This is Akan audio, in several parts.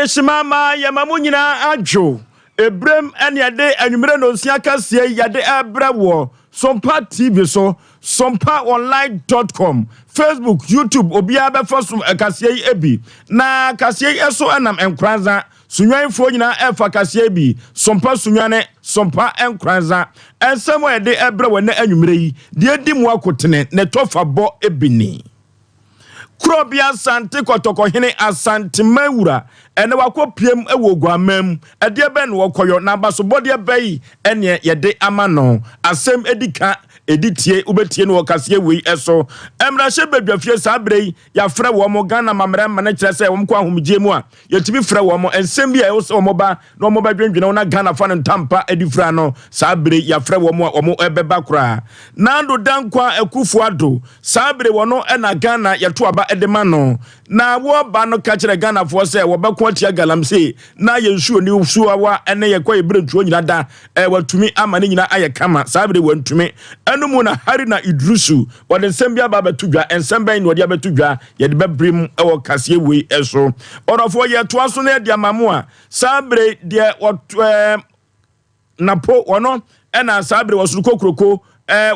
Adeshimama Yamamunina Ajo Ebrem and Yade and Yumreno Siakasia Yade Abrawo Sompa TV so sompaonline.com Facebook YouTube Obiaba first Kasia Ebi na Kasia Eso Anam Enkranza Sunyan Foyina Efa Kasia Ebi Sompa Sunyane Sompa Enkranza and somewhere de Ebrawo ne Anumrei de Dimwa Kotene ne tofa bo ebini Krobia Sante Kotoko Hine Asante Mewura ene wakopiem ewo guamam ade ben wo koyo na baso bode bai ene yede amano asem edika editie ubetie no kasie wei eso emra hye badwafie sabrei ya frɛ wo mo Ghana mamra ma na kyerɛ sɛ wo mko ahomgye mu a yetimi frɛ wo mo ensem bia wo sɛ wo mo ba na wo badwendwene na Ghana fa no ntampa edifra no sabrei ya frɛ wo mo wo mo ebeba kra na ndo dankwa akufu ado sabrei wo no na Ghana yeto aba edema no na wo ba no ka kyerɛ Ghana fo sɛ wo bɛko atia galamse na yensuo ni usuawa ene yekwa ebrentuo nyina da watumi ama ne nyina ayekama sabrei wantumi Anumu na hari na idrusu wade nsɛm bia ba betudwa ensɛm bɛn no wade betudwa yede bebrim ewo kasie wei eso orofo ye toa so na de amamu a sabre de napo wono ɛna sabre wasuru kokroko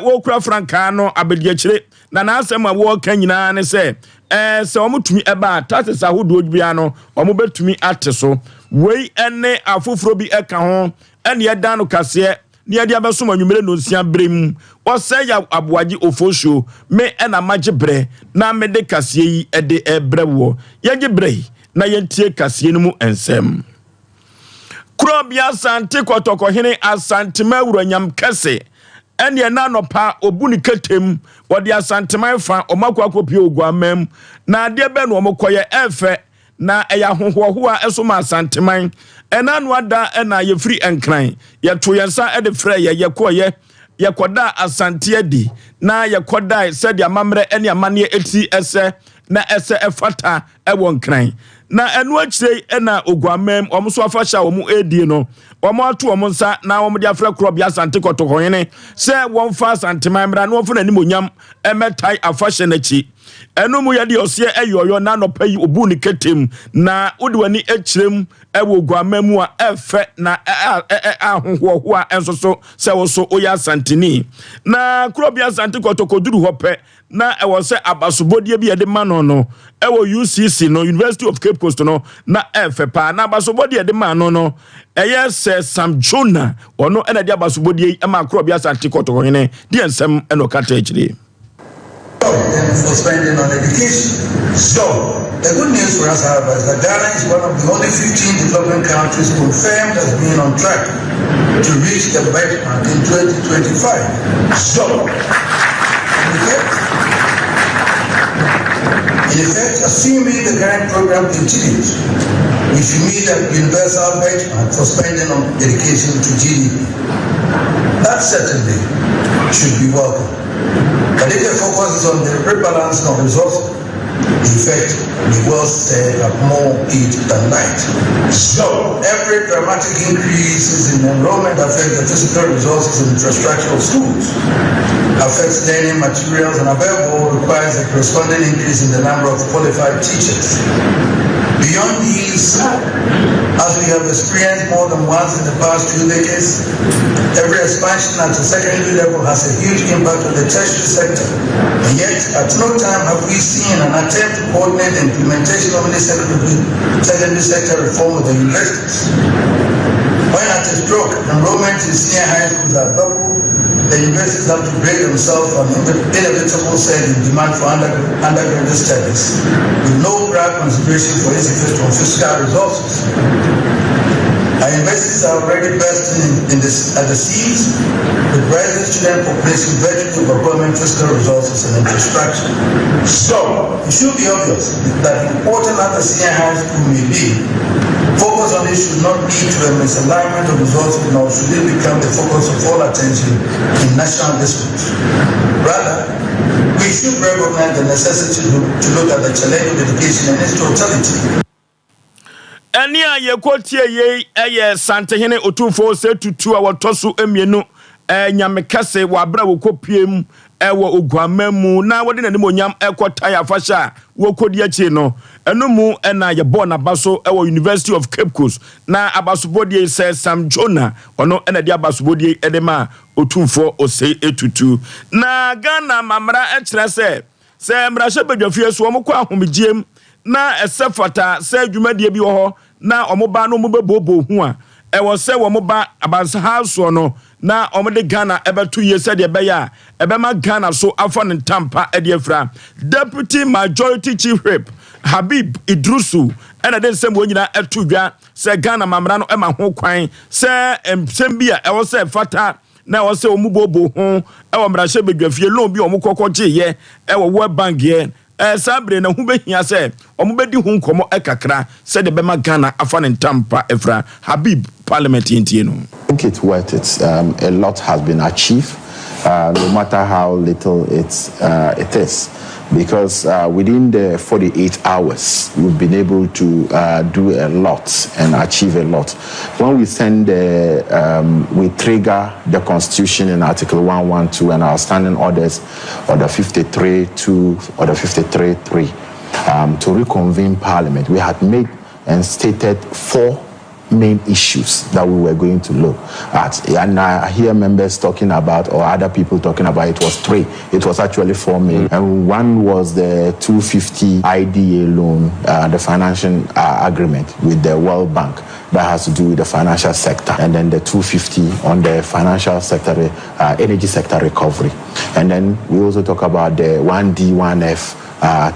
wo kura franka no abedi akire na asɛm a wo ka nyina ne sɛ sɛ omutumi eba tases ahodo bia no omubetumi ate so wei ene afoforo bi eka ho ene yeda no kase ni ade abesom anwumere no nsia brem o se ya aboaji ofosho me ena magye bre na me de kase yi ede ebrewo yegye bre na yentie kase no mu ensem Krobia Sante Kotoko Hine Asante Mewura nyam kase ene na nopa obuni ketem wode Asante Maifa omakwa akopie oguamam na ade be no omokoye efe na eya hohoa eso ma Asanteman ena no ada ena ye free enkran ye to yensa e de frɛ ye koye ye koda Asante adi na ye koda said ya mamre ene amane eti ese na ese efata e won kran na enu akire ena oguamam omso afahya wo mu edi no omo ato omo nsa na omo de afra Krobia Sante Kotoko Hene se won fa Asanteman mra na won fa nanimonyam emetai afahya nachi enu mu yade ose eyoyo na nopa yi obu ni ketem na wodwani ekirem ewo guamamu a efe na ahohoa ensoso se wo so oya Asanteni na Krobia Sante Kotoko duru hope na ewo se abasobodie bi yede mano no ewo UCC no University of Cape Coast no na efe pa na abasobodie yede mano no eye se Sam Jonah ono ena de abasobodie ema Krobia Sante Kotoko Hene di ensem eno kata ekire for spending on education. So, the good news for us, however, is that Ghana is one of the only 15 developing countries confirmed as being on track to reach the benchmark in 2025. So, in effect, assuming the current program continues, we should meet a universal benchmark for spending on education to GDP. That certainly should be welcome. But if the focus is on the rebalance of resources, the effect may well stay at more heat than light. So, every dramatic increase in enrollment affects the physical resources and infrastructure of schools, affects learning materials, and above all requires a corresponding increase in the number of qualified teachers. Beyond these, as we have experienced more than once in the past 2 decades, every expansion at the secondary level has a huge impact on the tertiary sector. And yet, at no time have we seen an attempt to coordinate the implementation of any secondary sector reform with the universities. When at a stroke, enrollment in senior high schools are doubled, the universities have to break themselves on inevitable surge in demand for undergraduate studies, with no prior consideration for its effect on fiscal resources. Our universities are already bursting at the seams, with rising student population virtually overwhelming fiscal resources and infrastructure. So, it should be obvious that important as the senior high school may be, focus on it should not lead to a misalignment of resources, nor should it become the focus of all attention in national disputes. Rather, we should recognize the necessity to look at the challenge of education in its totality. Eni a ye kotie ye eye Sante Hene otumfo se tutu a wotoso emienu nyamekase wabra wokopiem ewo ogwamemu na wode nanim onyam ekota ya fasha wokodi achi no eno mu na ye born abaso ewo University of Cape Coast na abasobodie se Sam Jonah ono na de abasobodie edema otumfo ose etutu na Ghana mamra ekire se mrahye badwafie so omkọ ahomegiem na esefata se adwumadie bi wo ho na omoba no mobebobo hu a ewo se wo moba abansa house no na omode Ghana ebetu yese de beya ebema Ghana so afa ne tampa ediefra Deputy Majority Chief Whip Habib Idrusu ena den sem wonyina etu dwa se Ghana mamra no ema ho kwan se sembia ewo se fata na wo se omubobo ho ewo mrahye badwafie loan bi omukokogye ye ewo World Bank ye sabre na hu behia se omubedi hu nkomo ekakra se de bema Ghana afa ne tampa efra Habib Parliament yentie no. I think it's worth it. A lot has been achieved, no matter how little it is, because within the 48 hours we've been able to do a lot and achieve a lot. When we send we trigger the Constitution in Article 112 and our standing orders, Order 53.2, Order 53.3, to reconvene Parliament. We had made and stated 4 main issues that we were going to look at, and I hear members talking about, or other people talking about, it was 3. It was actually 4 main, and one was the 250 IDA loan, the financial agreement with the World Bank that has to do with the financial sector, and then the 250 on the financial sector, energy sector recovery, and then we also talk about the 1D 1F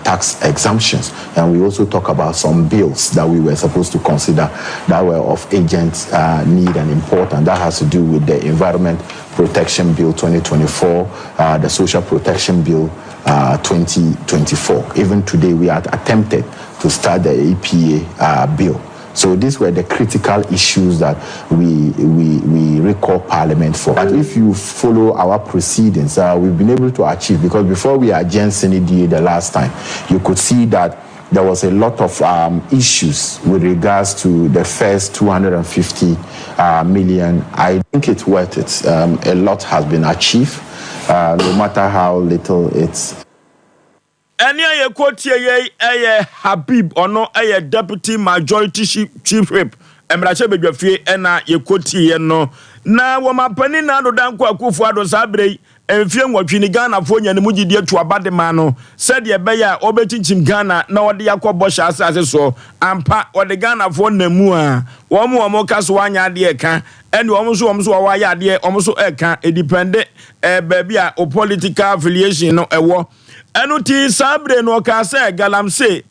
tax exemptions, and we also talk about some bills that we were supposed to consider that were of urgent need and important. That has to do with the Environment Protection Bill 2024, the Social Protection Bill 2024. Even today, we had attempted to start the APA bill. So these were the critical issues that we recall Parliament for. But if you follow our proceedings, we've been able to achieve, because before we adjourned Senate DA the last time, you could see that there was a lot of issues with regards to the first 250 million. I think it's worth it. A lot has been achieved, no matter how little it's. Anya ye quote ye Habib ono Deputy Majority Chief Whip emrache bedwafie ena ye quote ye no na wo mapani na do danko akufo ado sabre emfie nwatwini Ghana fo nya ne mugidi atu abade ma no said ye beya obetinchim Ghana na ode yakobo sha asase so ampa ode Ghana fo namu a wo mo kaso anya ade eka ene wo so wa ya ade wo so eka edepende baabi a o political affiliation no ewo enuti sabre no ka se galamse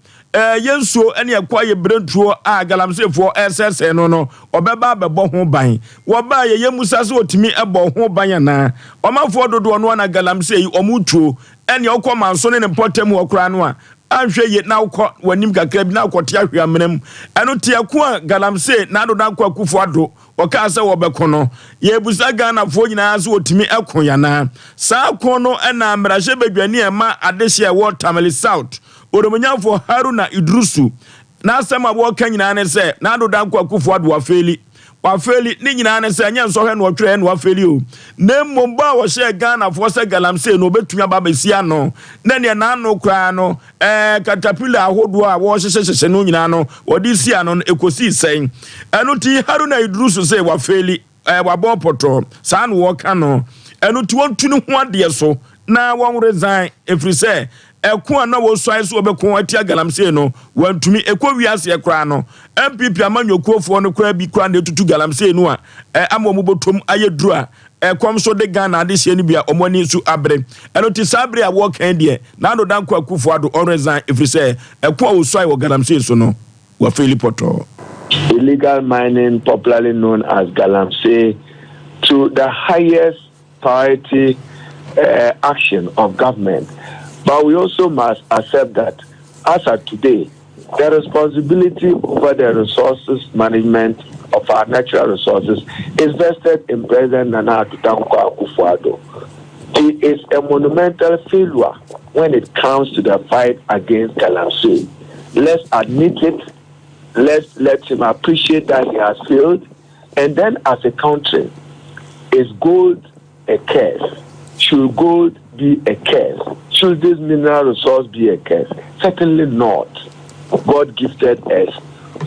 yensuo ene akwa ye brentuo a galamse fo ss no obeba bebo ho ban wo ba ye yemusa se otimi ebo ho ban na omafo dodo no na galamse yi omutuo ene okoma nso ne potem okra no a anhwe ye na ukọ wanim kakra bi na ukote ahwe amenam enuti akwa galamse na do na akwa kufu ado oka se wo beko no ye busa Ghana fo nyina so otimi ekon ya na sa kon no na mrahye badwani ema adehye wo Tamale South oromunyafo Haruna Idrusu na asema wo kan nyina ne se na do dan kwa kufu ado wafeli ni nyina ne se anya nso hwe no twere no wafeli o na mmomba wo hye Ghana fo se galamse no betumi aba besia no na ne na no kra no katapila ahodo a wo hyehyehye no nyina no wodi sia no ekosi sen enuti Haruna Idrusu se wafeli wabo poto sa no wo ka no enuti wontu ne ho ade so na won resign efri se ekwa na wo so aso obekon atia galamse no wantumi ekwa wiase ekra no MPP amanyokuofo no kra bi kra na etutu galamse no a amomo botom ayeduru a ekom so de Ghana ade hye ni bia omani su abre enoti sabre a wo kan de na no danko akufo ado on resign efri se ekwa wo so ay wo galamse so no wa Felipoto. Illegal mining, popularly known as galamse, to the highest priority action of government. But we also must accept that as of today, the responsibility over the resources management of our natural resources is vested in President Nana Akufo-Addo Akufo-Addo. He is a monumental failure when it comes to the fight against galamsey. Let's admit it. Let's let him appreciate that he has failed. And then as a country, it's good a curse? Should gold be a curse? Should this mineral resource be a curse? Certainly not. God gifted us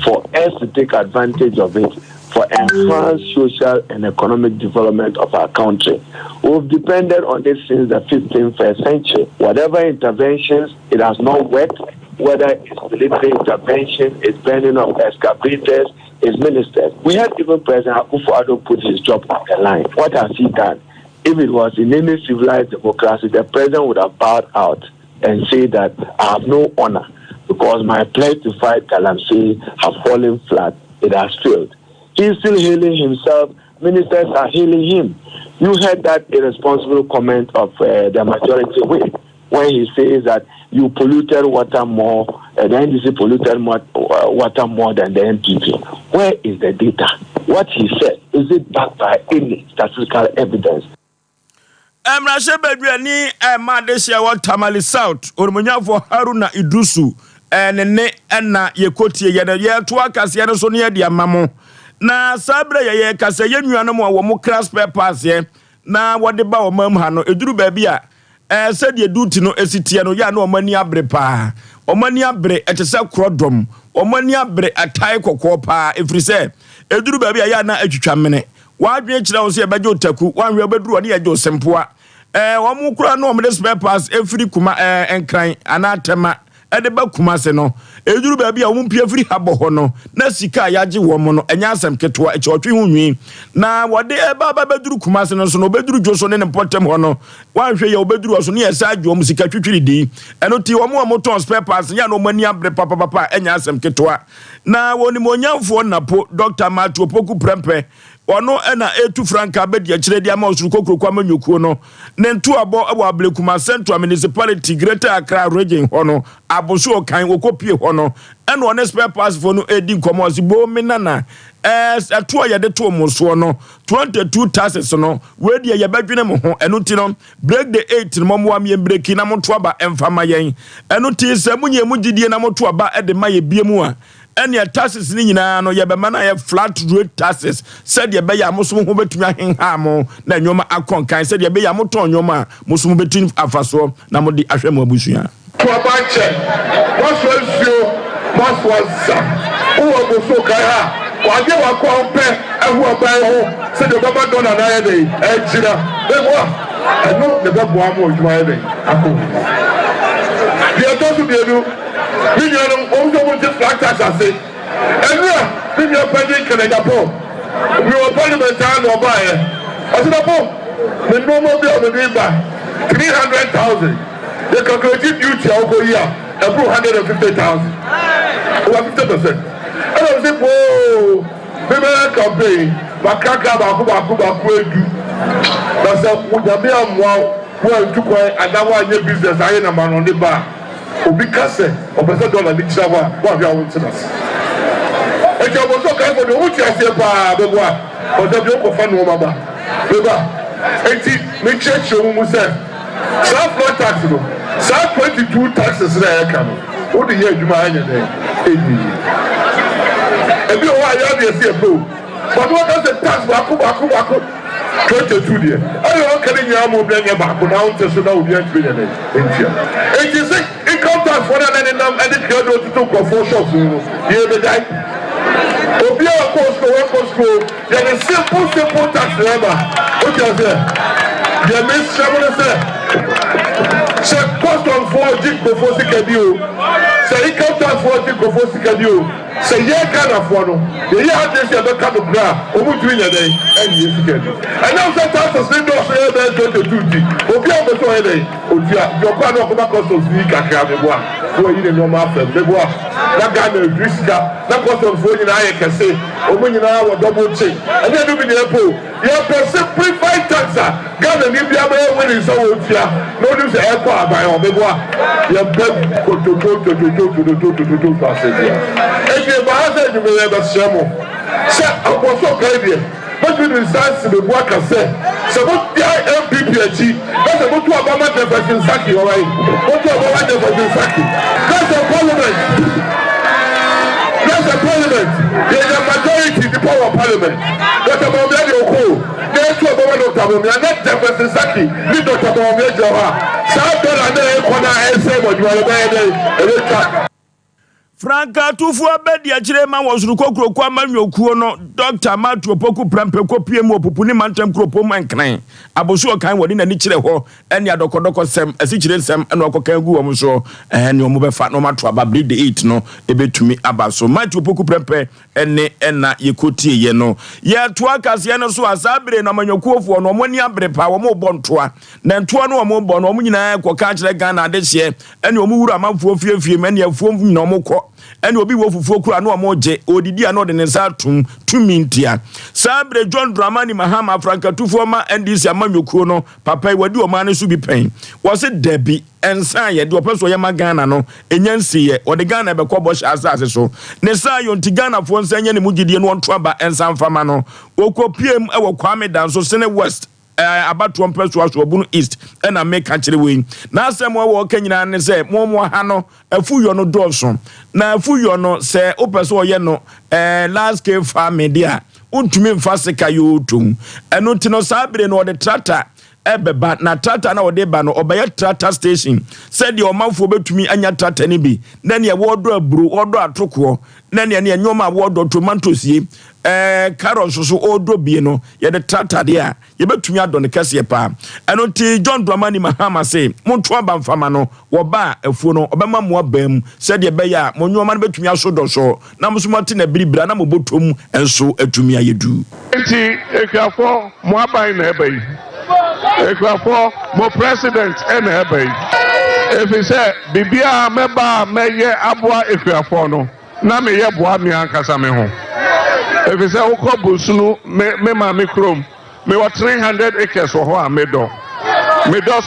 for us to take advantage of it for enhanced social and economic development of our country. We've depended on this since the 15th century. Whatever interventions, it has not worked, whether it's military intervention, it's burning of excavators, it's ministers. We had even President Akufo-Addo put his job on the line. What has he done? If it was in any civilized democracy, the president would have bowed out and said that I have no honor because my pledge to fight Galamsey have fallen flat. It has failed. He's still healing himself. Ministers are healing him. You heard that irresponsible comment of the majority whip when he says that you polluted water more, the NDC polluted water more than the NPP. Where is the data? What he said, is it backed by any statistical evidence? Emrashe Bedwani Madesia wa Tamale South Orumunyafo Haruna Idrusu nene na yekotie ye to akase ne so ne de amamo na sabre ye kase ye nuanom a wo mo crash papers ye na wode ba wo mam ha no eduru ba bia said duty no esitie no ya na omani abre pa omani abre etese krodom omani abre atai kokko pa efrise eduru ba bia ya na atwitwa mene wadwe kira wo so ye beje otaku wanwe obeduru ne ye je osempoa wo kura no omde spare pass efiri kuma enkran anatema edeba kuma se no eduru ba bia wo mpia firi habo ho no na sika yaje wo mo no enya asem ketwa echotwe hu nwi na wode eba beduru kuma se no so no beduru joso ne potem ho no wanhwe ye obeduru so ne yesa adwo mu sika twitwiri di eno ti wo mo amoton spare pass ya no mani abre papa enya asem ketwa na woni mo nyamfo napo Dr. Matu Opoku Prempe ono ena etu franka bedi ya chire dia ma osuru kokoro kwa manyokuo no ne ntu abo abo ablekuma Central Municipality Greater Accra region hono abosu okan okopie hono ena one spare pass for no edi nkomo asibo menana atu ayede to moso no 22 taxes no we dia ye badwene mo ho eno ti no break the 8 no mo am ye break na mo to aba emfama yen eno ti se munye mu gidie na mo to aba ede ma ye biemu a any taxes ni nyina no ye be mana ye flat rate taxes said ye be ya musumu ho betumi ahenha mo na nyoma akonkan said ye be ya moton nyoma musumu betumi afaso na mo di ahwemu abusua to abanche what was you what was who was so kai ha wade wa ko pe ehu oban ho said the baba don na ye dey e jira e wo no the baba mo ojuma ye dey akọ the to be do we know on the flat tax say and we are paying Canada po we were parliament and over here as the po the normal bill the number 300,000 the calculated duty over here above 150,000 over 50%. And I say whoa we campaign makaka baku edu that's what we am wow to go and our business I na man on the bar obi kase opese dollar ni kira wa bia won tinas e je bo so kai for the wuti ase pa be bo a o de bi o ko fa no ma ba be ba enti me church o mu se sa floor tax no sa 22 taxes na ya kan o de ye adwuma anya de eni e bi o wa ya de ase bro but what does the tax baku 22 there I don't can you mo bia nya baku na on so na obi antwe ne entia enti se income tax for that and the period to go for shops you be die obi a cost there is simple tax number okay there there means say cost on 4 go for sikadio say income tax for go for sikadio say ye kind of one the year this year be come bra omu twi nya dey and you sikadio and now say tax say no say dey 22 obi a go so dey odia your kwa no ko ba cost of kakra be boa so you dey normal firm be boa na ga na riska na cost of phone na ye kase omu nyina wo double check and you do be dey po you simplify tax ga na ni bia ba we so wo tia no do say e kwa aban o be boa you beg to if you have to be able to say apostle Gabriel but we resist the work I say so what the MPP achieve that's what to Obama Jefferson Saki all right what to Obama Jefferson Saki that's a parliament there is a majority in the power of parliament that's a majority of who there's to Obama Dr. Bomia, not Jefferson Saki, ni Dr. Bomia Jawa. South Carolina, Kona, and say what you are. Franka tufu abedi achire ma wosuru kokro ma nyokuo no Dr. Matu Opoku Prempe kopie mu opupuni mantem kropom enkran abosu okan wodi na ni kire ho ene adokodoko sem asi kire sem ene okokan gu wo so ene omo befa no mato aba bleed the 8 no ebetumi aba so Matu Opoku Prempe ene ena yekotie ye no ye to akase ne so asabire na manyokuofo no omo ni abre pa wo mo bontoa na ntoa no omo bo no omo nyina koka kire Ghana adehye ene omo wura amanfuo fiefie ene afuo nyina omo kɔ ene obi wo fufuo kura no omoje odidi ano de ne sa tumintia sabre John Dramani Mahama Franka tufuo ma NDC amanyokuo no papa wadi o ma ne so bi pen wo se debi ensa ye de opeso ye magana no enyansi ye o de Ghana be kɔ bɔ asase so ne sa yo nti Ghana fo nsanya ne mugidie no onto aba ensa mfama no okopiem e wo Kwame Danso Sene West abatuo mpeso aso obunu East ena make akire we na asem wo kanyina ne se mo ha no afuyo no dɔso na afuyo no se opeso ye no last scale farm dia untumi mfa seka yotum eno ti no sabire no de tractor ebeba na tractor na ode ba no obeye tractor station said your manfo betumi anya tractor ni bi na ne wodo aburu wodo atoko na ne nyoma wodo tomatoes ye carrots so odo bie no ye de tractor de a ye betumi adone kase pa eno ti John Dramani Mahama say monto aba mfama no wo ba afuo no obema mo abam said ye be ya mo nyoma no betumi asodo so na musumati na biribira na mo botom enso atumi ayedu enti ekafo mo aban na ebe Ekwafo mo president ene ebe if say bibia meba meye aboa ekwafo no na me ye boa me ankasa me ho if say ukobusunu me ma me krom me wa 300 acres ho a me do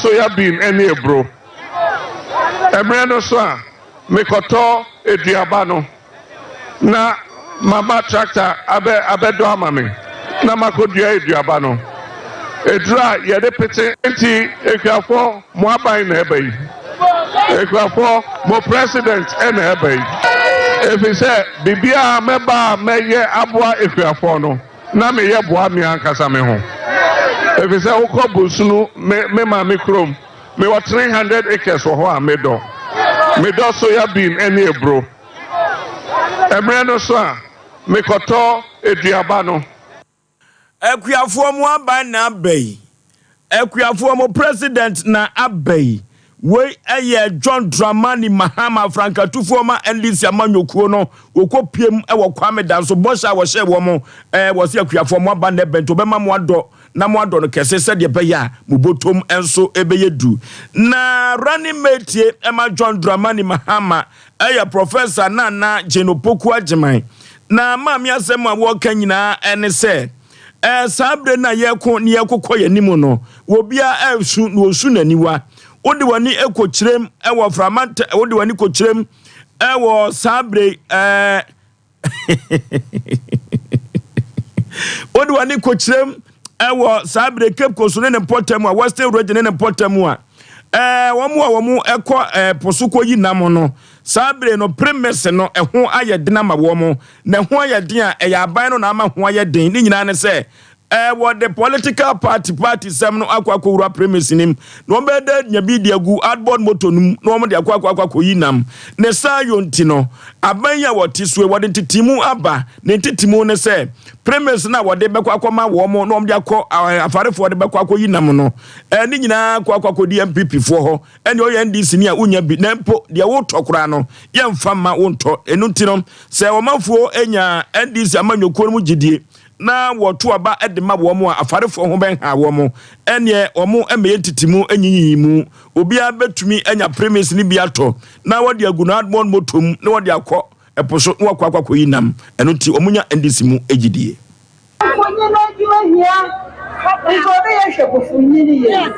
soya bean ene ebro emre no so a me koto eduaba no na mama tractor abedo amame na makodua eduaba no Edra yede pete enti ekwafo mo aban na ebe ekwafo mo president ene ebe if say bibia meba meye aboa ekwafo no na me ye boa me ankasa me ho if say ukobusunu me ma me krom me wa 300 acres ho a me do soya bean ene ebro emre no so a me koto eduaba no Ekuafo mo aban na abai Ekuafo mo president na abai we eye John Dramani Mahama Franka tufo ma NDC amanyokuo no okopiem e wo Kwame Danso bosha wo hye wo mo wo se ekuafo mo aban na bento be ma mo ado na mo ado no kese se de be ya mo botom enso ebeyedu na running mate ema John Dramani Mahama eye professor Nana Genopoku Ajiman na maami asem a wo kanyina ene se sabre na yeko ni yekokọ yanimu no wobia esu no osu naniwa wode wani ekokyerem ewo framante wode wani kokyerem ewo sabre wode wani kokyerem ewo sabre Cape Coast ne Portem a Western Region ne Portem a womu ekọ posuko yi nam no sabre no premise no eho ayedena ma womu na ho ayeden a eyaban no na ama ho ayeden ni nyina ne se what the political party sem no akwa premise nim no be de nya bi de agu adboard moto num no mo de akwa yi nam ne sa yonti no aban ya woti so e wode titimu aba ne titimu ne se premise na wode be kwa ma wo mo no mo de akọ afarefo de be kwa yi nam no ni nyina kwa di MPP fo ho ene o NDC ni a unya bi na mpo de wo tokora no ye mfa ma wo nto enu ti no se wo mafuo enya NDC amanyokoro mu gidie na wotu aba edema wo mo afarefo ho ben ha wo mo ene o mo eme titimu enyiyimu obi abetumi enya premise ni bi ato na wodi agunu admon motom na wodi akọ eposo na wakọ yinam eno ti omunya NDC mu egidie Ìjọba yẹn ṣèkò fún yín nìyẹn.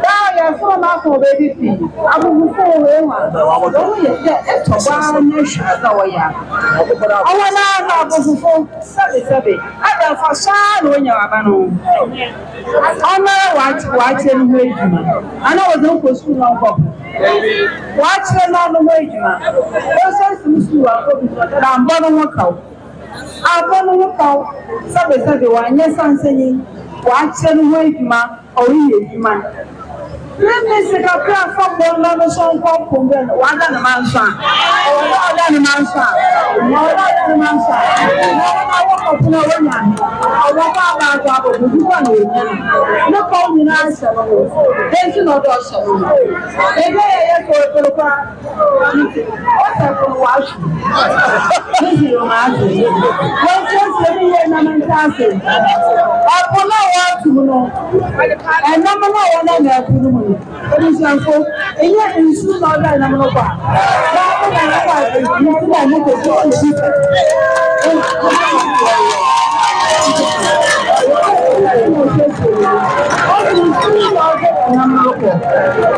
Báyọ̀ fún ọmọ akọ̀ bẹ́bí fi abubu fún òwe wà. Lọ́wọ́ yẹn jẹ́ ẹ̀tọ́ bá ní ṣàgbà wọ̀nyà. Ọwọ́ náà lọ abubu fún sẹ́bẹ̀sẹ́bẹ̀. Ẹ̀dẹ̀ fọ sáà ló yẹ wà bá nù. Ọmọ wàá tiẹ̀ ní wọ́n èjìmá. Àná wọ́n ti ń kó sùn náà kọ̀. Wàá tiẹ̀ náà ní wọ́n èjìmá. Ó sẹ́sì ń sùn wà kóbi nà ń bọ́ ní wọ́n kà ó. Àbọ̀ ní wọ́n kà ó. Sẹ́bẹ̀sẹ́bẹ̀ wà nyẹ́ sánsẹ́ yín. wakyɛ no ho adwuma ɔreyɛ adwuma Minister Capra from Bono Song Pomben, one than a man's son, or than a man's son, more than a man's son. I walk up to no woman, I walk out of the one. No call me answer. Then you know also. They may for the car. What's up for wash? This is your answer. What's just the Naman I will not want to know. And number one, Oníṣàǹfò ilé ìṣú náà ọ̀dà ìnáwó pa. Báwo ni àwọn àgbẹ̀ yìí ti wà ní gbogbo ìṣú?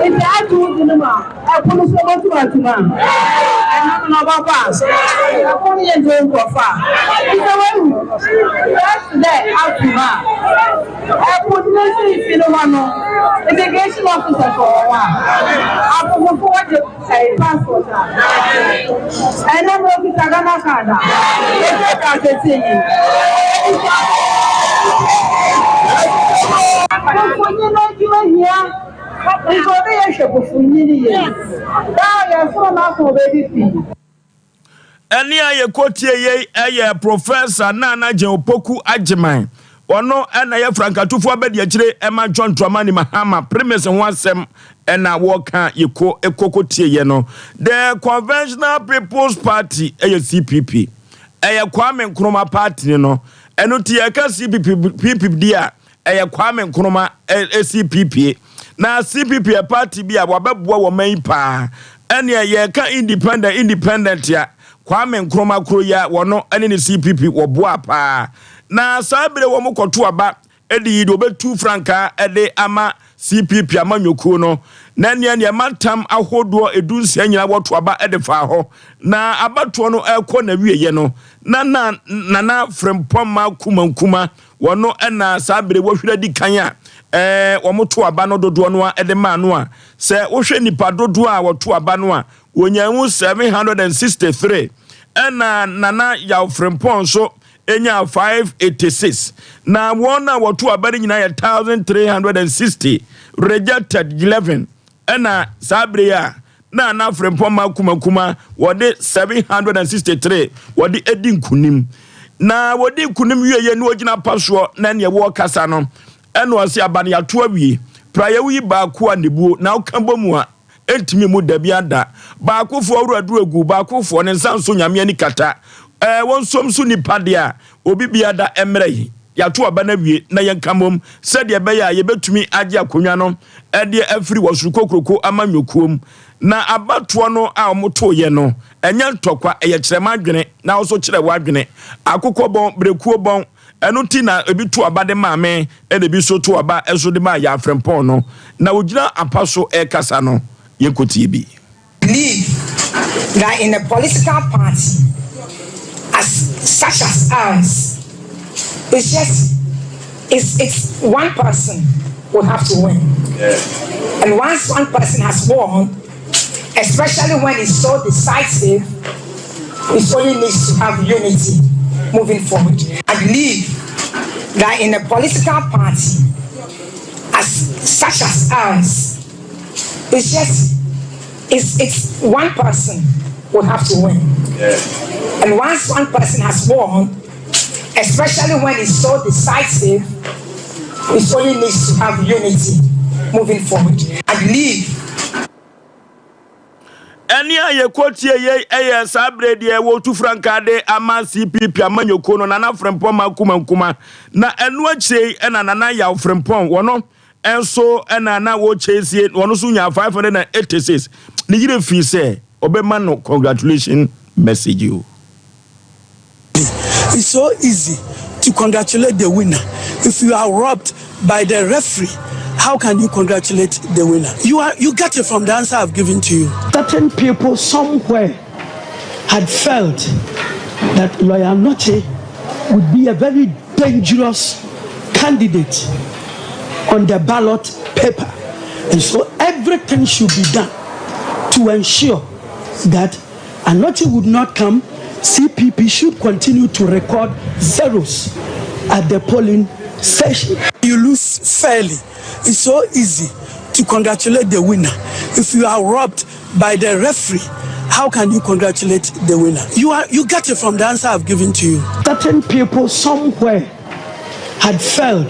Ìdí àjùmọ̀ nínú ma, ẹ̀kún ní sọ́kọ́ tó àjùmọ̀. Ẹ̀nàmú náà bá bá a sọ. Ẹ̀kún ní yẹn tó ń kọ̀ fà. Ìjọba ìwù, ìrẹsìlẹ̀ àjùmọ̀. Ẹ̀kún ní sí ìfinu wọn nù. Immigration officer for one. I'm going to say passport. And I'm going to Ghana card. Any a quotier, a professor Nana Jeopoku Ajiman. Ono na ye frankatufo abedi akire Emma John Dramani Mahama premise wansem na woka yeko ekokotie ye no the Conventional People's Party CPP Kwame Nkrumah party no eno tie ka CPP dia Kwame Nkrumah CPP na CPP party bia wabeboa wo man pa ene ye ka independent ya Kwame Nkrumah kro ya wono ene ne CPP wo boa pa na sabire wo mokoto aba edi yi do betu franka ede ama CPP amanyoko no na ne matam ahodo edunsia nyina woto aba ede fa ho na abato no ekọ na wieye no na frempom ma kuma wono na sabire wo hwere di kan a wo moto aba no dodo no ede ma no a se wo hwe nipa dodo a woto aba no a wonyamu 763 nana ya frempom so enya 586 na wona watu abari nyina ya 1360 rejected 11 ena sabre ya na frempoma kuma wode 763 wode edi nkunim na wode nkunim wieye no ogina paso na ne wo kasa no ena osi abane ya to awie praye wi ba ko anebuo na okambo mu a entimi mu dabi ada ba ko fo awuradu agu ba ko fo ne nsanso nyame ani kata wonsom su nipa dia obi bia da emre ya to aba na wie na yenkamom said ye beya ye betumi age akonwa no ede afiri wosuru kokroko amanyokuom na abato no a omoto ye no enya ntokwa eye kirema adwene na oso kire wadwene akokọ bon brekuo bon eno ti na ebi to aba de maame ene bi so to aba eso de ma ya frempon no na ogina apaso kasa no yenkoti bi believe that in a political party such as ours, it's one person will have to win. Yeah. And once one person has won, especially when it's so decisive, it only needs to have unity moving forward. I believe that in a political party such as ours, it's one person will have to win. Yeah. And once one person has won, especially when it's so decisive, it only needs to have unity moving forward. I believe. Any aye kotie ye sabre de wo tu franka de ama CPP amanyoko no na frempom kuma na enu achire na nana ya frempom wono enso na wo chesie wono so nya 586 ni yire fi se obema no congratulations message you. It's so easy to congratulate the winner. If you are robbed by the referee, how can you congratulate the winner? You get it from the answer I've given to you. Certain people somewhere had felt that Lawyer Noche would be a very dangerous candidate on the ballot paper. And so everything should be done to ensure that Anoche would not come. CPP should continue to record zeros at the polling session. You lose fairly. It's so easy to congratulate the winner. If you are robbed by the referee, how can you congratulate the winner? You get it from the answer I've given to you. Certain people somewhere had felt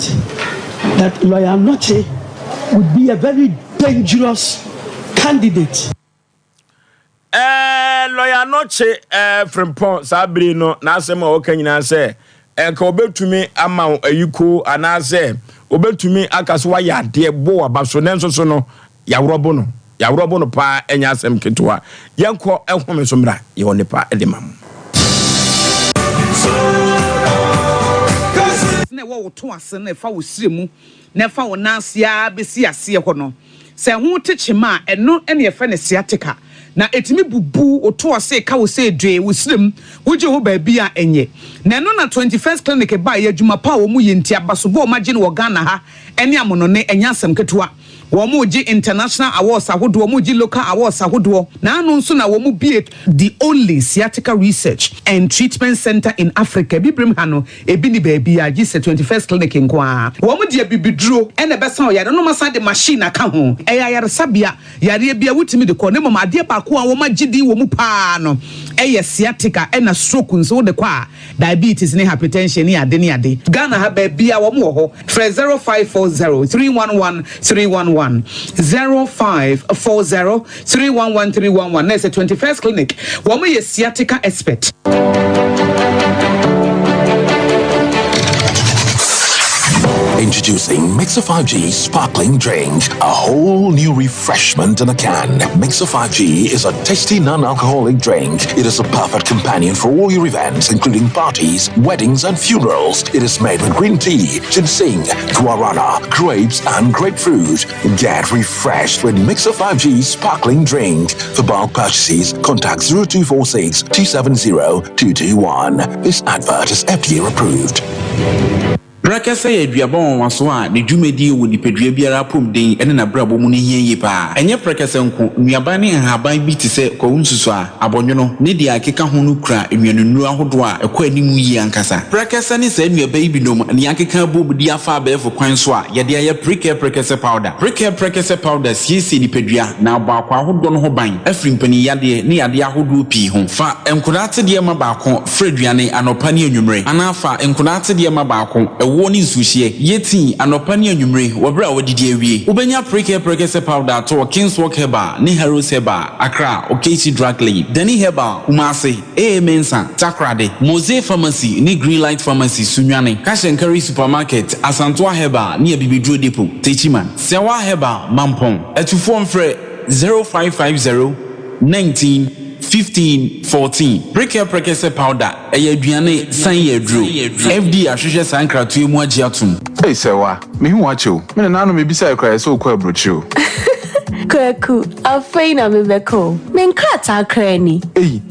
that Lawyer Noche would be a very dangerous candidate. Lawyer Noche from Pont Sabrino, Nasema Okanyina say, ka obetumi ama ayuko anase obetumi akaswa ya de bo abaso nenso so no ya wrobo no pa enya asem ketewa yenko ehome so mra ye onipa edemam na wo to ase na fa wo siremu na fa wo nansia besi ase ho no se ho techema eno ene ye fa ne siatica na etimi bubu oto ase ka wo se dwe wo sirem wo je ho ba bia enye na no na 21st clinic ba ye adwuma pa wo mu yenti abaso bo ma je no Ghana ha ene amono ne enya asem ketewa Womuji international awards ahodo womuji local awards ahodo na anu nso na womu the only sciatica research and treatment center in Africa bibrim hano ebi ni baby a gise 21st clinic nkoa womu de bibiduro ene besa o yare no masa de machine aka ho eya yare sabia yare bia wutimi de ko ne mama de ba ko a woma gidi womu pa no eye sciatica ena stroke nso de kwa diabetes ne hypertension ne ade ne ade Ghana ha baby a womu ho 0540 311 311 0540 311 311. That's a 21st clinic. Woman is sciatica expert. Introducing Mixer 5G Sparkling Drink, a whole new refreshment in a can. Mixer 5G is a tasty non-alcoholic drink. It is a perfect companion for all your events, including parties, weddings, and funerals. It is made with green tea, ginseng, guarana, grapes, and grapefruit. Get refreshed with Mixer 5G Sparkling Drink. For bulk purchases, contact 0246 270 221. This advert is FDA approved. Brakasa ye duabon waso a ne dwumedi wo dipedua biara pom den ene na brabo mu ne hiye pa enye brakasa nko nuaba ne haban bi ti se ko nsusu a abonwono ne dia akeka ho no kura enwanunu ahodo a ekọ animu yi ankasa brakasa ne se nuaba yi binom ne akeka bobudi afa abefo kwan so a ye de aye brakasa powder siesi dipedua na abakwa ahodo no ho ban afrimpani yade ne yade ahodo pi ho fa enkodate de ma baako freduane anopa ne anwumre anafa enkodate de ma baako woni nsuhie yeti anopa ne anwumre wobra wodidi awie ubenya prekese powder to Kingswalk Herbal ne Heroes Herbal Accra Okesi Drug Lane Dani Herbal Kumase Mensa Takrade Mose Pharmacy ne Greenlight Pharmacy Sunwane Kashenkari Supermarket Asantwa Herbal ne Bibidro Depot Techiman Sewa Herbal Mampong etufo mfre 0550 19 15 14 prekese powder aduane san yedru FD ahwehwe sankratu emu agiatum Hey sewa me hu wacho me na no me bisa ekra so kwa brochu Kwaku afeina me beko me nkrata krani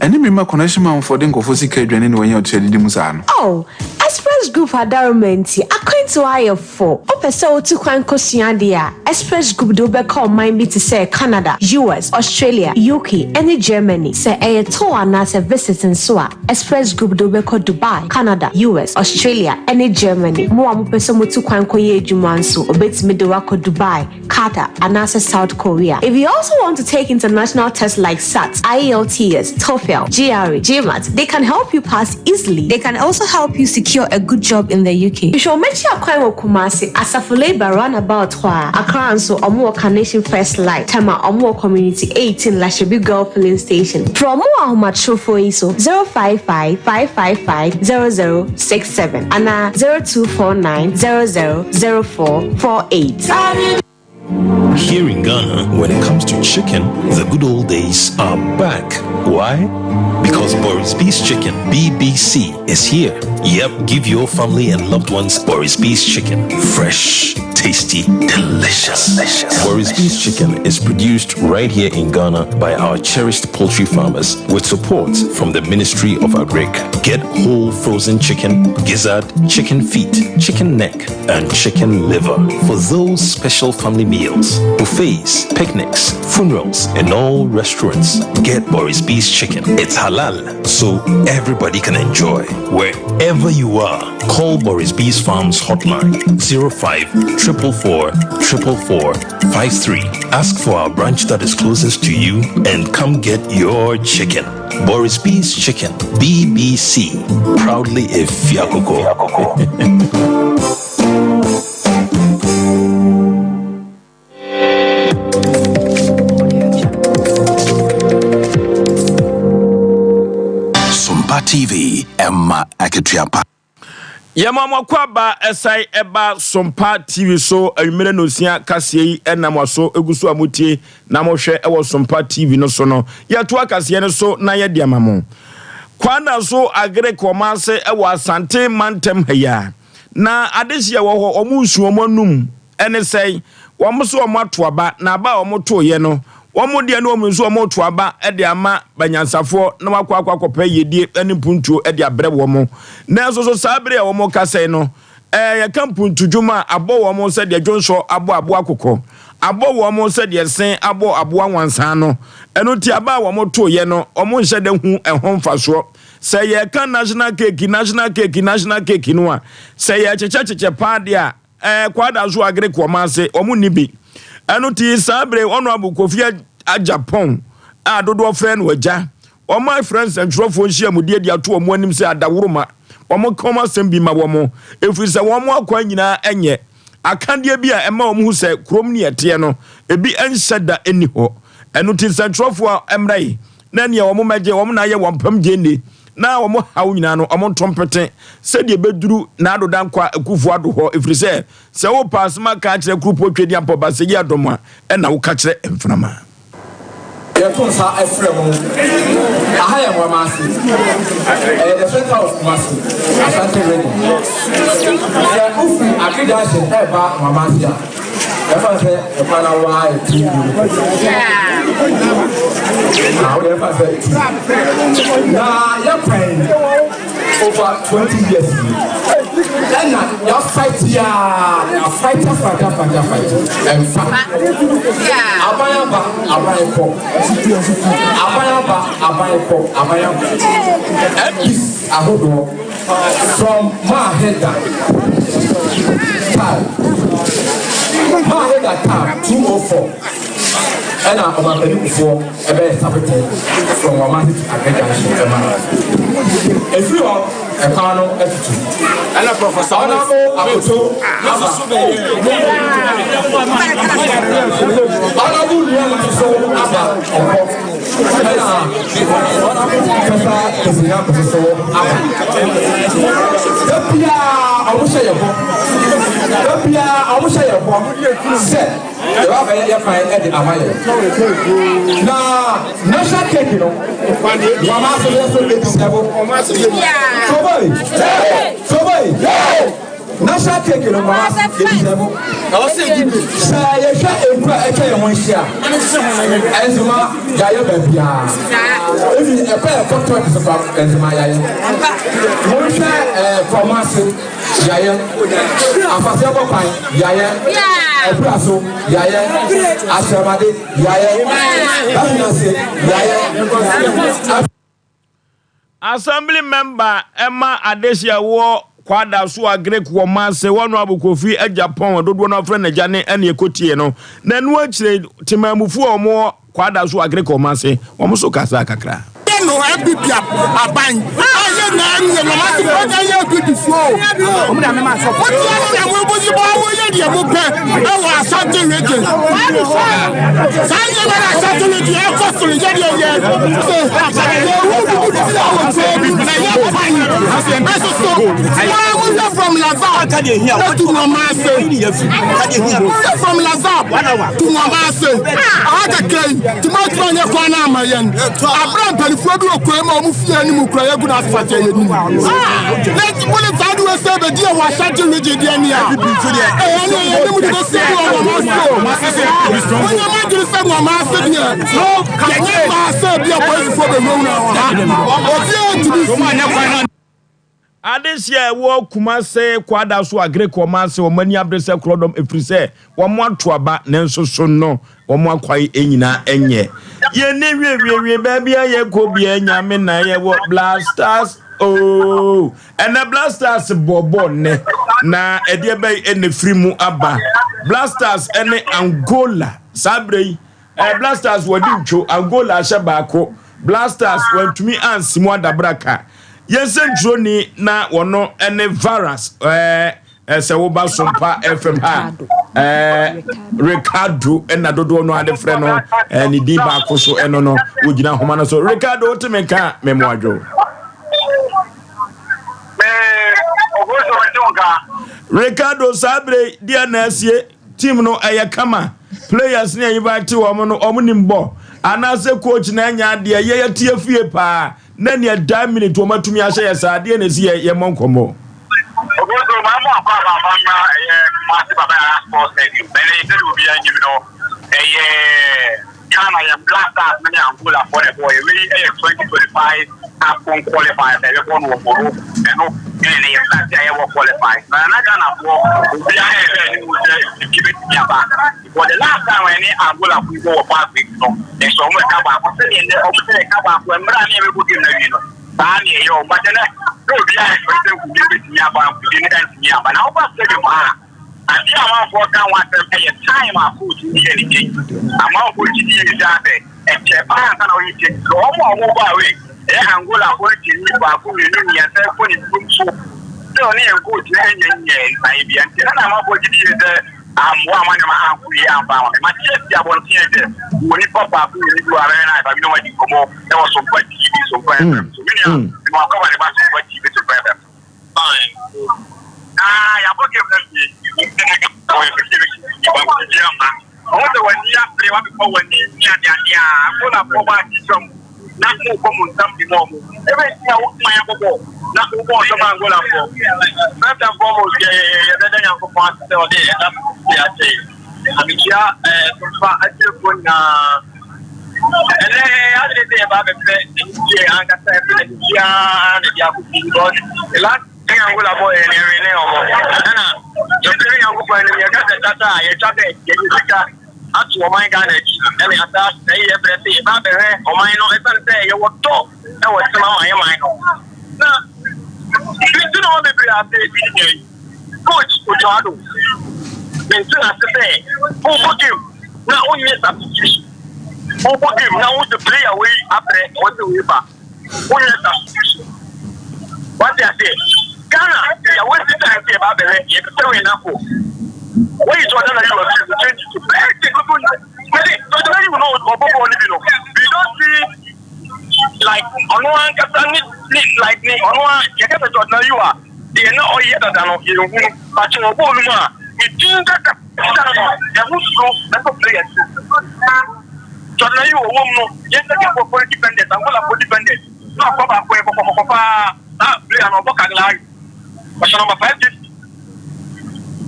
eni me ma connection man for den kofo sika aduane ne wanya otuadi musa no Express Group Adarumenti akwanti wire for opese otu kwan kosua dia Express Group do be call mind be to say Canada, US, Australia, UK and Germany say a tour na se visiting so Express Group do be call Dubai, Canada, US, Australia and Germany mo am pese motu kwan koye adwuma nso obetimi do wako Dubai, Qatar and South Korea. If you also want to take international tests like SAT, IELTS, TOEFL, GRE, GMAT, they can help you pass easily. They can also help you secure a good job in the UK. You should make sure Akwa Kumasi Asafo Labor roundabout wa Accra and so Omo Carnation First Light Tama Omo Community 18 Lashebi Girl Filling Station. From Omo Trofo Iso 055 555 0067 and 0249 000448. Here in Ghana, when it comes to chicken, the good old days are back. Why? Because Boris Beef's Chicken, BBC, is here. Yep, give your family and loved ones Boris Beef's Chicken. Fresh, tasty, delicious. Boris Beef's Chicken is produced right here in Ghana by our cherished poultry farmers with support from the Ministry of Agric. Get whole frozen chicken, gizzard, chicken feet, chicken neck, and chicken liver for those special family meals. buffets, picnics, funerals, and all restaurants. Get Boris B's chicken. It's halal, so everybody can enjoy. Wherever you are, call Boris B's Farms hotline 05 444 44453. Ask for our branch that is closest to you and come get your chicken. Boris B's Chicken, BBC, proudly a Fiakoko. Sompa TV, Emma Aketiapa. Yamama kwaba esai eba Sompa TV so awimere no sia kase yi enamwaso eguso amutie na mohwe ewo Sompa TV no so no yeto akase ne so na ye diamamo kwana so agre komase ewo asante mantem haya na adehia wo ho omusu omonum ene sei wo mso omatoaba na ba omoto ye no womode ne omunsu omotoaba e de ama banyansafo na wakwa yedie ene puntuo e de abre wo mo na so sabre wo mo kase no ye kampuntu dwuma abo wo mo se de dwonso abo akokọ abo wo mo se de sen abo anwansa no eno ti aba wo mo to ye no omo nhyɛ de hu ehomfaso se ye kan national cake no a se ye cheche pa de a kwada zo agre ko ma se omo nibi eno ti sabre ono abukofi a Japan a dodo friend waja o my friends and trofo nhia mudie dia to omo anim se adawuruma omo koma sembi ma womo efiri se womo akwa nyina enye akandie bi a ema omo se krom ne yete no ebi enhyeda eni ho eno ti se trofo emrai na ne womo meje womo na ye wompam gene na womo hawo nyina no omo trompete se de beduru na adoda nkwa akufu ado ho efiri se wo pass ma ka kire krupo twedi ampo ba se ya doma na wo ka kire emframa Yatunsa Efremo, Ahaya Mamasi, the center of Masi, Asante Ready. Akidashi, Eba, Mamasia. Ever say, a Panawa, now, ever say, now, you're praying over 20 years. Then you fight here, you fight. And fight. Abayaba. Peace, Ahodo, from Maheda. Maheda Tab 204. And I'm about to look for a better sabotage from Wamati Agriculture. If you are a panel attitude, and a professor, national cake, you know. National cake, you know, I was saying, say, you shall enquire one share. As my Jaya Babia. If you a pair of contracts about as my one share from us, Jaya, a Fasabo Pine, Jaya, a Brasso, Jaya, Ashamade, Jaya, Jaya. Assembly member Emma Adesia War. Kwada so agrek wo manse wono abukofi a Japan dodo no frɛ na jane ene ekotie no na no akire timamufu omo kwada so agrek wo manse wo so kasa kakra no abibia aban aye na anye no ma so ga ye beautiful o mu da me ma so o ti na wo bozi bo wo ye de mo pe e wo asante region sanye na asante region e ko so ye de ye from Lazard to Nomase from Lazard to Nomase I to my friend Kwana Mayan Abraham Palifodu Okwema Mufia ni Mukra good as Fate let's put it out to say the dear was such a rigid ania Adesia wo Kumase kwada so agree komase wo mani abrese krodom efrise wo mo atoaba nenso so no wo mo akwai enyina enye ye ne wie ba bia ye ko bia nyame na ye wo blasters oh and the blasters bobo ne na edie bay ene frimu aba blasters ene Angola sabrei blasters wodi ncho Angola shebako blasters wantumi ansimo adabraka Yesen ni na wono ene virus se wo ba Sompa FM ha Ricardo ena dodo no ade frɛ no ni di ba ko so eno no ogina homa no so Ricardo otemeka memwadwo Ricardo sabre dia na asie team no kama players ne invite wo no nimbo anase coach na nya de ye tie fie pa na ne da minute o matumi ahye yesa de na si ye monkomo ogodo ma mo akwa baba na ma ti baba sports stadium bele de do bia nyi no Ghana ya Blasters many Angola for the boy really 2025 AFCON qualifiers they go no for no any start ya will qualify na Ghana for we are give it back for the last time when Angola we go past it no they so much about for the end of the cover when brand new go give na no tani yo but then no be I we give it about we didn't see but now pass the and the amount for a time of food in anything. Amount for is that a Japan and all you take so move away. Angola for it in Baku, and telephone is so near good maybe and amount for is one man and found my chest. I want to hear them when you pop up, you are I know what you come up. There was some TV, so many you are covered about some TV to better. Fine. I am looking at the when you have play before when you full of poverty from not more common something more. Everything I want my ball, not more some Angola for. First and foremost, the young parts of the day. I mean, I just want and I didn't say about the and I said, the last Angola boy and every now. You're very young for any Tata, you chat it, you at your mind, and I thought, everything about the hair, or mine, or say, you were talk. That was some of my mind. Now, you do not be updated. Coach Ujado. Then, soon as to say, who put him? Now, only a substitution. Who put him? Now, to play away after what the river. Only a substitution. What they say? Ghana, you want to say about the red, you can enough. What is what you are change to back the good? But the way you know what we don't see like on one like me on one, you get to you are. They are not all yet than you, but you know, you think that the who's players. So now you won't know, yes, for independent, I'm for dependent. Not for play an overclock. Question number 5 is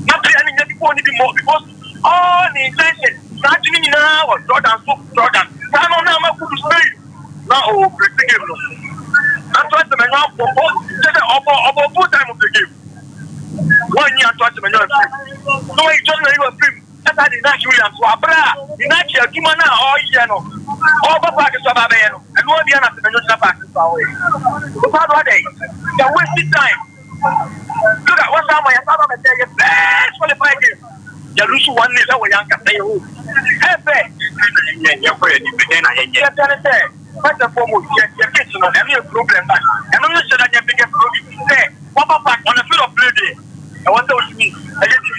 not any more because all the intention starting now was Jordan. Time on now to stay. Now the game. That's what the man for full time of the game. 1 year to the man. No, it's just you are free. That's how the natural and Swabra. The natural Kimana or Yano. All the packets of Abeno. And what the other the packets away. How day? They're wasting time. Look at what's on my father and say, best for the fighting. You lose 1 minute away, young can say, who? Hey, you're afraid you begin. I get it. First and foremost, your kitchen of any problem. And I'm not sure that your biggest problem say, what back on the field of play day. I want to see, I get to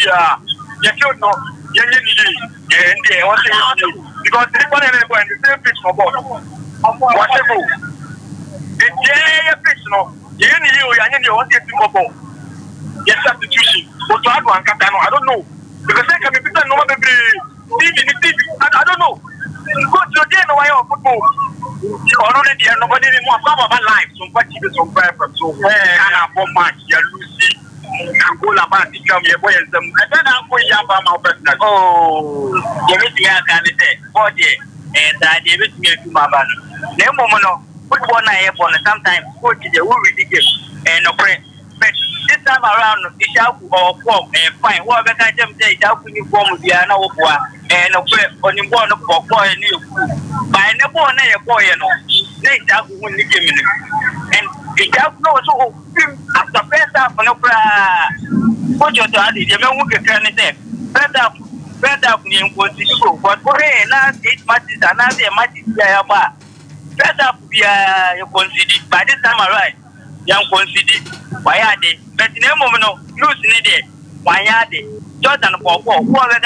you killed no, you need and they want to because they want to go in the same pitch for ball. Whatever. It's pitch no. You and you want to get more ball. Yes, substitution. But to add one, I don't know. Because I can be no TV. I don't know. Go to the end of football. You already there, nobody more some of our lives. So what is so bad from so and for match, you lose Angola back to come here, boy, and then I'm going to have my business. Oh, give it to your candidate, 40, and I gave it to me to my man. No, put one eye upon sometimes, coach, the whole ridiculous, and no friend. time around, it shall or form and fine. What I can say, it shall be formed the another and a prayer on the one of boy and you. By the boy, a boy, and they shall win the game. And it shall know so after first half on a put your daddy, you know, we can say, first half, you want to show, but for last 8 matches, another match is there. First half, you consider by this time around. Young consider why are they? But in a moment, lose needed. Why are they? Jordan Popo, who are the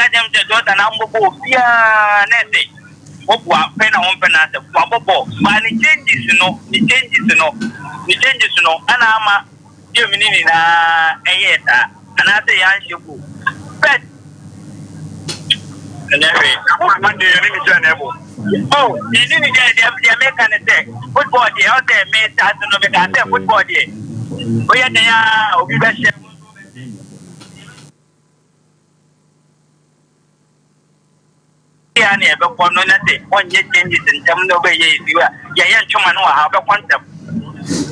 Jordan Ambo, yeah, Nettie. Opwa, pen on penance, Popo, but it changes, you know, it changes, you know, and I'm a Germany, another young shoe. But, and every Monday, oh, you didn't get the American attack. Football, the other made as an American football. We are there, we best. Yeah, never one year changes in some no way. You are young Chuman or have a quantum.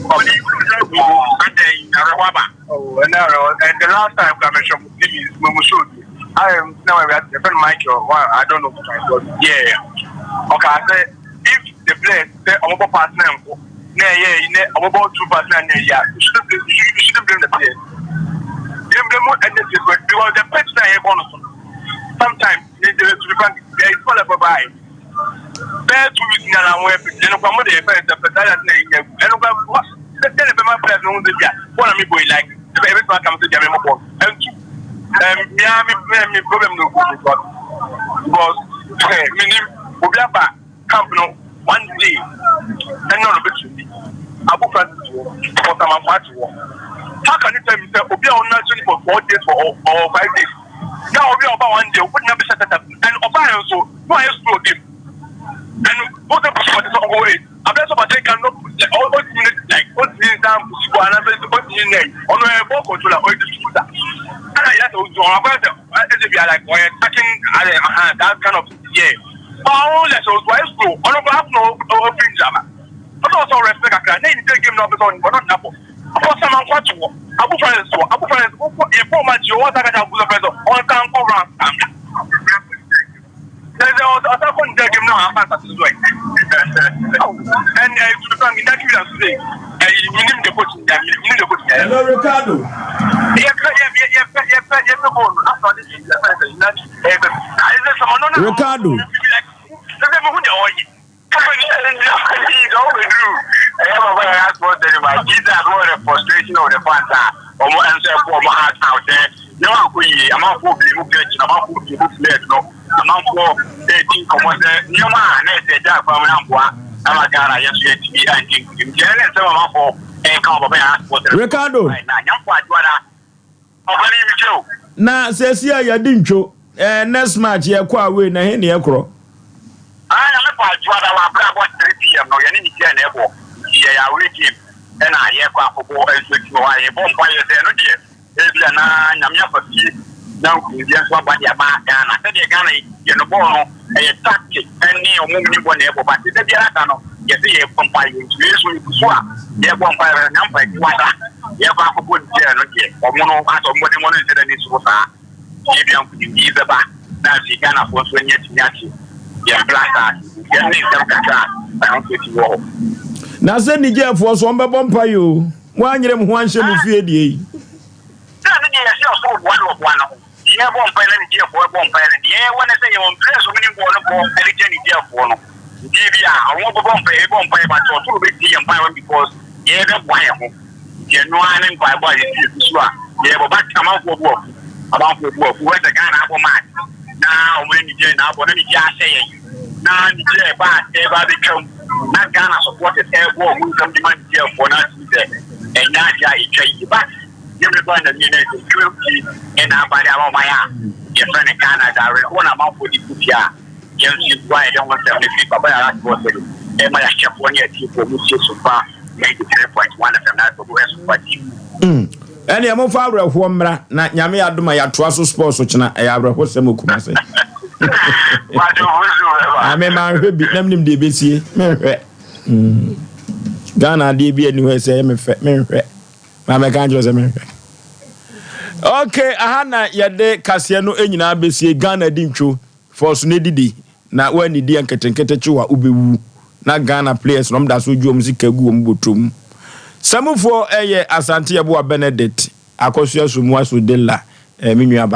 Oh, and the last time I mentioned TV, I am now a friend Michael. I don't know. Yeah. Okay, I said if the place say over past name, yeah, about 2%, yeah, you should bring the place. You bring and because the pets are a bonus. Sometimes there is called a bye. There 2 weeks now, I'm wearing the Nokamode effect of the Italian name. And what the telephone player knows the year. What am I going like? Every time I come to the American me problem no because meaning Obiaba camp no 1 day and no between Abu Francis for some part. How can you tell me that Obia on naturally for 4 days or 5 days? Now Obia about 1 day would never set up and Obia so no I explore him and what the person is on way. I'm just about they cannot all minutes like what is down to another on a ball controller or distributor. And I just was like attacking that kind of yeah. All that was wise to all of us no open jama. But also respect a can take him not on but not Apple. Of someone what to Abu Francis, a former Joe, what I got on time for there's a one take him now, and to the family that you have to say, you need the coach, you need the coach. Hello, Ricardo. Ricardo. Frustration of the fans or answer for my heart out there. No, I'm not for people, I'm not for people, I'm not for 18 commander. No man, that's that from Ampua. I'm a guy, I just get to be I think in general, some of my for a couple of Ricardo. Na says ya didn't show next match ya kwa we na he ne ekro I am a part of our 3 p.m. no yani ni tie na ebo ya wiki na ye kwa football and switch no aye bomb fire there no die e bia na nyamia fasi na nkundia so ba dia ba Ghana se de Ghana ye no ball no e tactic any omumni bo na ebo ba se de ata no ye se ye bomb fire so so a ye bomb fire na mpa kwada ye kwa football die no die omono ato mbode mo no se de ni so sa ye bia nkundia be ba na si Ghana for so nyati ya blasta ya ni dem kaka na so ti wo na se Niger for so mbebo mpa yo wanyere mu ho anhye mu fie die na ni ya se so one of one ye bo mpa na Niger for bo mpa na ye wona se ye on place so ni bo no bo elije Niger for no di bia awon bo mpa ba to be ti mpa because ye be bo ye ho ye no an mpa ba ye ti so a ye bo ba kama for bo we the Ghana bo match na o me Niger na bo na Niger ase ye na Niger ba e ba be twam na Ghana supported airborne who come to Nigeria for now and Nadia is trying back. You will find the United States and Abadi Amaya. Your friend in Canada, one amount for the Putia. You why I don't want to see Papa and my chef 1 year for Monsieur Sompa, 93.1 FM night for West Party. And I'm of our Womra, not Yami Aduma, ya Trasso Sports, which I have a Hosemo Kumase. I mean, my name DBC. Ghana DB anyway say me. Mamma can't just America. Okay, ahana yade kasia no enyina besie Ghana dintwo force ne didi na wani di anketenkete chiwa ubewu na Ghana players nom da so dwom sika gu om botom samufo eye asante yebo Benedict akosua so mu aso dela minua